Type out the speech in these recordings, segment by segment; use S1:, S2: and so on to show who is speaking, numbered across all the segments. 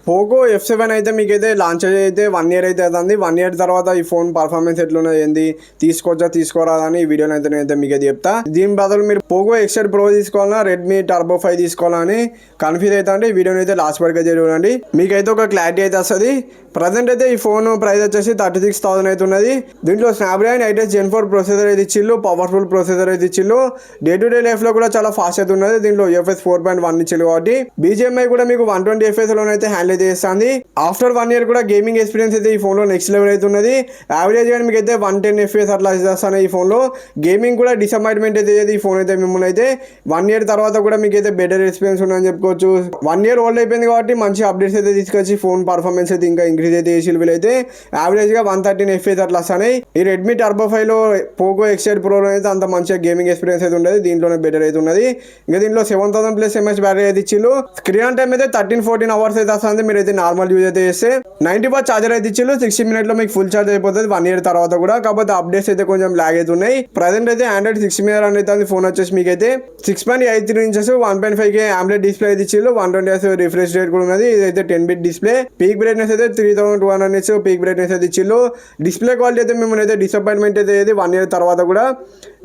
S1: Poco F7 అయితే మీకైతే launch అయితే 1 ఇయర్ అయితే అవుతుంది. 1 ఇయర్ తర్వాత ఈ ఫోన్ పర్ఫార్మెన్స్ ఎట్లున్నది ఏంది, తీసుకోవచ్చా తీసుకోరాదని ఈ వీడియోని అయితే నేనైతే మీకైతే చెప్తా. దీని బదులు మీరు పోకో X8 Pro తీసుకోవాలన్నా, రెడ్మీ టర్బో 5 తీసుకోవాలని కన్ఫ్యూజ్ అయితే అంటే ఈ వీడియోని అయితే లాస్ట్ వరకు అయితే చూడండి, మీకైతే ఒక క్లారిటీ అయితే వస్తుంది. ప్రజెంట్ అయితే ఈ ఫోన్ ప్రైస్ వచ్చేసి 36,000 అయితే ఉన్నది. దీంట్లో స్నాప్డ్రాగన్ 8 Gen 4 ప్రొసెసర్ అయితే ఇచ్చిల్లు, పవర్ఫుల్ ప్రొసెసర్ అయితే ఇచ్చిల్లు. డే టు డే లైఫ్ లో కూడా చాలా ఫాస్ట్ అయితే ఉన్నది. దీంట్లో UFS 4.1 ఇచ్చిల్లు కాబట్టి BGMI కూడా మీకు 120 FPS లోనైతే హ్యాండిల్ అయితే చేస్తుంది. ఆఫ్టర్ 1 ఇయర్ కూడా గేమింగ్ ఎక్స్పీరియన్స్ అయితే ఈ ఫోన్ లో నెక్స్ట్ లెవెల్ అయితే ఉన్నది. యావరేజ్ గా మీకు అయితే 110 FPS అట్లా చేస్తాను ఈ ఫోన్ లో. గేమింగ్ కూడా డిసప్పాయింట్మెంట్ అయితే ఈ ఫోన్ అయితే మిమ్మల్ని అయితే 1 ఇయర్ తర్వాత కూడా మీకు అయితే బెటర్ ఎక్స్పీరియన్స్ ఉందని చెప్పుకోవచ్చు. 1 ఇయర్ ఓల్డ్ అయిపోయింది కాబట్టి మంచి అప్డేట్స్ అయితే తీసుకొచ్చి ఫోన్ పర్ఫార్మెన్స్ అయితే ఇంకా ఇంక్రీజ్ అయితే చేసి వీళ్ళైతే యావరేజ్ గా 113 FPS అట్లా వస్తాయి. ఈ రెడ్మీ టర్బో 5 లో పోకో X8 Pro అయితే అంత మంచిగా గేమింగ్ ఎక్స్పీరియన్స్ అయితే ఉండదు, దీంట్లోనే బెటర్ అయితే ఉన్నది. ఇంకా దీంట్లో 7000+ mAh బ్యాటరీ అయితే ఇచ్చిల్లు. స్క్రీన్ టైం అయితే 13-14 అవర్స్ అయితే వస్తుంది. మీరు అయితే నార్మల్ యూజ్ అయితే చేస్తే 90 వాట్ ఛార్జర్ అయితే ఇచ్చిల్లు. 60 minutes లో మీకు ఫుల్ ఛార్జ్ అయిపోతుంది 1 ఇయర్ తర్వాత కూడా. కాకపోతే అప్డేట్స్ అయితే కొంచెం లాగ్ అవుతున్నాయి. ప్రజెంట్ అయితే Android 6 మీద రన్ అవుతుంది ఫోన్ వచ్చేసి మీకైతే 6.83 ఇంచెస్ 1.5K AMOLED డిస్ప్లే అయితే ఇచ్చిల్లు. 120Hz రిఫ్రెష్ రేట్ కూడా ఉన్నది. ఇదైతే 10-bit డిస్ప్లే. పీక్ బ్రైట్నెస్ అయితే 3200 nits పీక్ బ్రైట్నెస్ అయితే ఇచ్చిల్లు. డిస్ప్లే క్వాలిటీ అయితే మిమ్మల్ని అయితే డిసప్పాయింట్మెంట్ అయితే 1 ఇయర్ తర్వాత కూడా.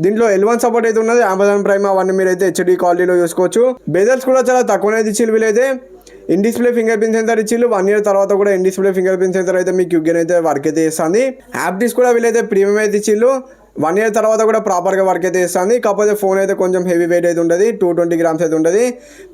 S1: దీంట్లో L1 సపోర్ట్ అయితే ఉన్నది. Amazon Prime అవన్నీ మీరు అయితే HD క్వాలిటీలో చూసుకోవచ్చు. బెజల్స్ కూడా చాలా తక్కువనే ఇచ్చిల్లు వీళ్ళైతే. In display fingerprint sensor ఇచ్చిల్లు. 1 ఇయర్ తర్వాత కూడా in display fingerprint sensor అయితే మీకు యూగన్ అయితే వర్క్ అయితే చేస్తుంది. యాప్ డిస్క్ కూడా వీళ్ళైతే ప్రీమియం అయితే ఇచ్చిల్లు. 1 ఇయర్ తర్వాత కూడా ప్రాపర్గా వర్క్ అయితే చేస్తుంది. కాకపోతే ఫోన్ అయితే కొంచెం హెవీ వెయిట్ అయితే ఉంటుంది, 220 grams అయితే ఉంటుంది.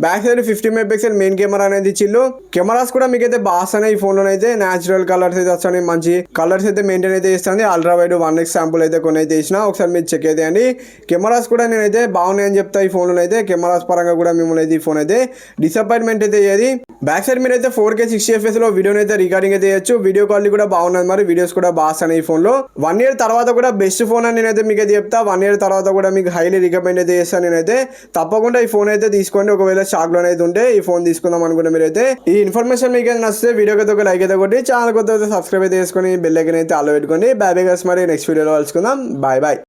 S1: Back side 50 MP main camera అనేది ఇచ్చిల్లు. కెమెరాస్ కూడా మీకైతే బాగా ఈ ఫోన్లో అయితే న్యాచురల్ కలర్స్ అయితే వస్తాయి, మంచి కలర్స్ అయితే మెయింటైన్ అయితే చేస్తుంది. అల్ట్రా వైడ్ 1x శాంపుల్ అయితే కొన్ని అయితే ఇచ్చిన, ఒకసారి మీరు చెక్ అయితే అండి. కెమెరాస్ కూడా నేనైతే బాగున్నాయని చెప్తా ఈ ఫోన్లో అయితే. కెమెరాస్ పరంగా కూడా మిమ్మల్ని అయితే ఈ ఫోన్ అయితే డిసప్పాయింట్మెంట్ అయితే అయ్యేది. బ్యాక్ సైడ్ మీరు అయితే 4K 60 FPS లో వీడియోని అయితే రికార్డింగ్ అయితే చేయొచ్చు. వీడియో క్వాలిటీ కూడా బాగున్నది, మరి వీడియోస్ కూడా బాగా వస్తాయి ఈ ఫోన్లో. 1 ఇయర్ తర్వాత కూడా బెస్ట్ ఫోన్ నేనైతే మీకు అయితే చెప్తా. 1 ఇయర్ తర్వాత కూడా మీకు హైలీ రికమెండ్ అయితే చేస్తాను నేనైతే. తప్పకుండా ఈ ఫోన్ అయితే తీసుకోండి. ఒకవేళ షాక్ లోన్ అయితే ఉంటే ఈ ఫోన్ తీసుకుందాం అనుకుంటే మీరైతే. ఈ ఇన్ఫర్మేషన్ మీకు అయితే నచ్చితే వీడియోకి అయితే ఒక లైక్ అయితే కొట్టి, ఛానల్ కొత్త అయితే సబ్స్క్రైబ్ అయితే చేసుకొని బెల్ ఐకాన్ అయితే ఆల్ పెట్టుకోండి. బై బై గైస్, మరి నెక్స్ట్ వీడియోలో కలుసుకుందాం. Bye bye.